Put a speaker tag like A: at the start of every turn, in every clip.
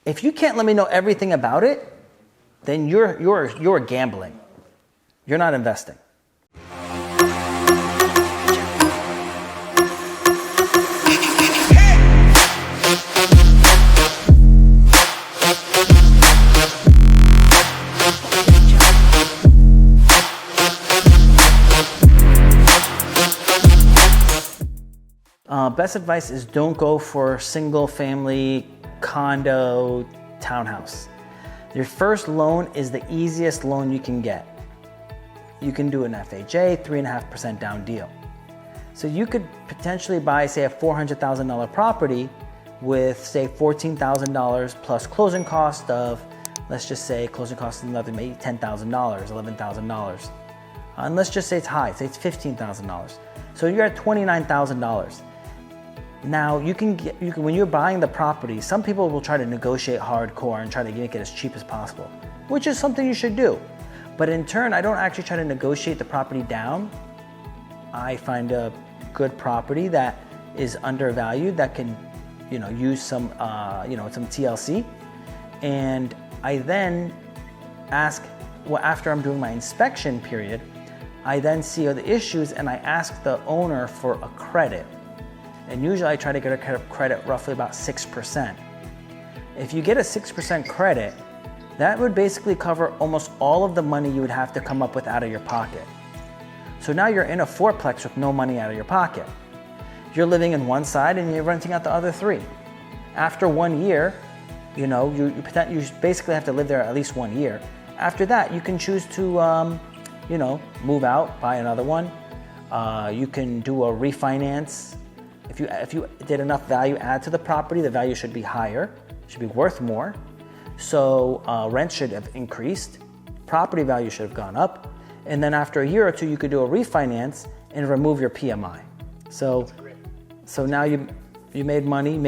A: If you can't let me know everything about it, then you're gambling. You're not investing. Best advice is don't go for single family condo townhouse. Your first loan is the easiest loan you can get. You can do an FHA, 3.5% down deal. So you could potentially buy, say, a $400,000 property with, say, $14,000 plus closing cost of, let's just say closing cost is another maybe $10,000, $11,000. And let's just say it's high, say it's $15,000. So you're at $29,000. Now you can when you're buying the property, some people will try to negotiate hardcore and try to make it as cheap as possible, which is something you should do. But in turn, I don't actually try to negotiate the property down. I find a good property that is undervalued that can, use some, some TLC, and I then ask. Well, after I'm doing my inspection period, I then see the issues and I ask the owner for a credit. And usually I try to get a credit roughly about 6%. If you get a 6% credit, that would basically cover almost all of the money you would have to come up with out of your pocket. So now you're in a fourplex with no money out of your pocket. You're living in one side and you're renting out the other three. After 1 year, you basically have to live there at least 1 year. After that, you can choose to, move out, buy another one. You can do a refinance. If you did enough value add to the property, the value should be higher, should be worth more. So rent should have increased, property value should have gone up, and then after a year or two, you could do a refinance and remove your PMI. So now you made money, and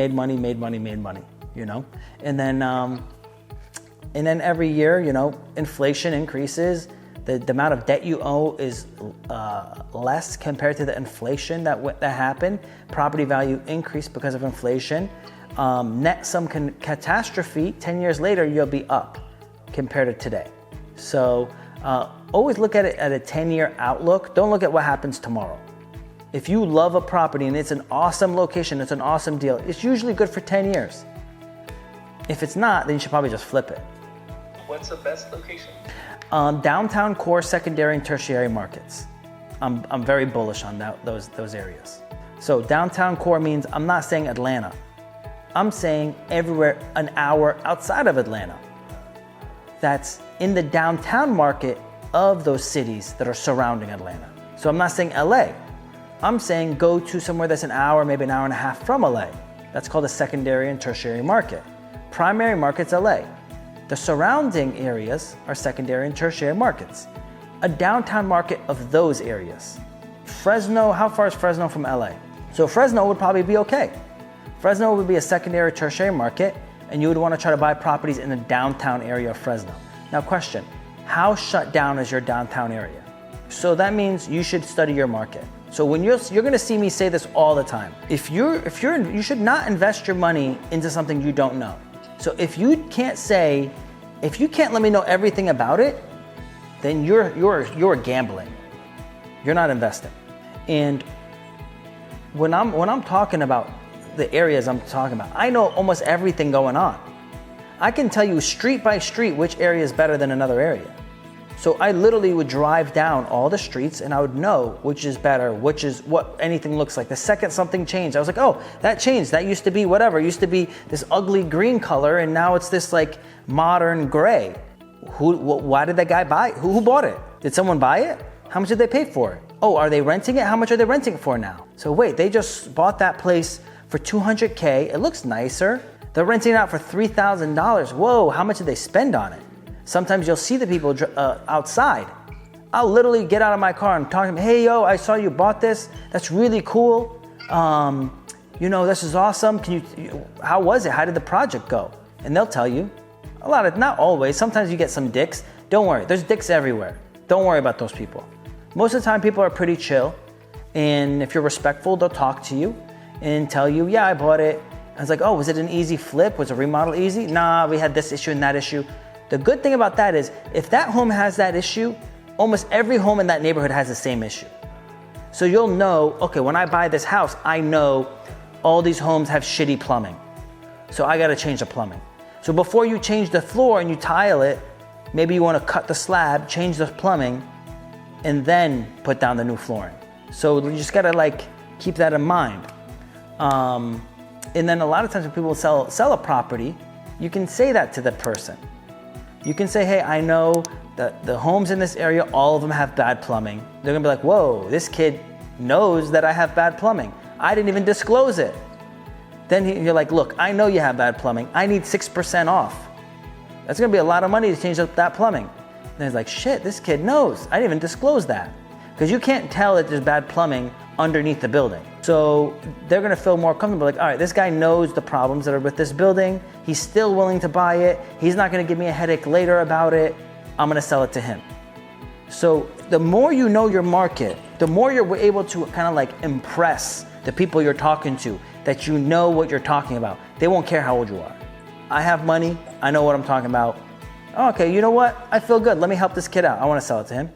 A: then every year, inflation increases. The amount of debt you owe is less compared to the inflation that happened. Property value increased because of inflation. Net some catastrophe, 10 years later, you'll be up compared to today. So always look at it at a 10-year outlook. Don't look at what happens tomorrow. If you love a property and it's an awesome location, it's an awesome deal, it's usually good for 10 years. If it's not, then you should probably just flip it.
B: What's the best location?
A: Downtown core, secondary, and tertiary markets. I'm very bullish on those areas. So downtown core means I'm not saying Atlanta. I'm saying everywhere an hour outside of Atlanta. That's in the downtown market of those cities that are surrounding Atlanta. So I'm not saying LA. I'm saying go to somewhere that's an hour, maybe an hour and a half from LA. That's called a secondary and tertiary market. Primary market's LA. The surrounding areas are secondary and tertiary markets. A downtown market of those areas. Fresno, how far is Fresno from LA? So Fresno would probably be okay. Fresno would be a secondary or tertiary market, and you would want to try to buy properties in the downtown area of Fresno. Now question, how shut down is your downtown area? So that means you should study your market. So when you're going to see me say this all the time. You should not invest your money into something you don't know. So if you can't let me know everything about it, then you're gambling. You're not investing. And when I'm talking about the areas I'm talking about, I know almost everything going on. I can tell you street by street which area is better than another area. So I literally would drive down all the streets and I would know which is better, which is what anything looks like. The second something changed, I was like, oh, that changed. That used to be whatever. It used to be this ugly green color and now it's this like modern gray. Why did that guy buy it? Who bought it? Did someone buy it? How much did they pay for it? Oh, are they renting it? How much are they renting it for now? So wait, they just bought that place for $200K. It looks nicer. They're renting it out for $3,000. Whoa, how much did they spend on it? Sometimes you'll see the people outside. I'll literally get out of my car and talk to them. Hey, yo, I saw you bought this. That's really cool. This is awesome. How was it? How did the project go? And they'll tell you. Not always. Sometimes you get some dicks. Don't worry. There's dicks everywhere. Don't worry about those people. Most of the time, people are pretty chill. And if you're respectful, they'll talk to you and tell you, yeah, I bought it. I was like, oh, was it an easy flip? Was a remodel easy? Nah, we had this issue and that issue. The good thing about that is if that home has that issue, almost every home in that neighborhood has the same issue. So you'll know, okay, when I buy this house, I know all these homes have shitty plumbing. So I gotta change the plumbing. So before you change the floor and you tile it, maybe you wanna cut the slab, change the plumbing, and then put down the new flooring. So you just gotta like keep that in mind. And then a lot of times when people sell a property, you can say that to the person. You can say, hey, I know that the homes in this area, all of them have bad plumbing. They're gonna be like, whoa, this kid knows that I have bad plumbing. I didn't even disclose it. Then you're like, look, I know you have bad plumbing. I need 6% off. That's gonna be a lot of money to change up that plumbing. And he's like, shit, this kid knows. I didn't even disclose that. Because you can't tell that there's bad plumbing underneath the building. So they're gonna feel more comfortable, like, all right, this guy knows the problems that are with this building. He's still willing to buy it. He's not gonna give me a headache later about it. I'm gonna sell it to him. So the more you know your market, the more you're able to kind of like impress the people you're talking to, that you know what you're talking about. They won't care how old you are. I have money, I know what I'm talking about. Oh, okay, you know what? I feel good, let me help this kid out. I wanna sell it to him.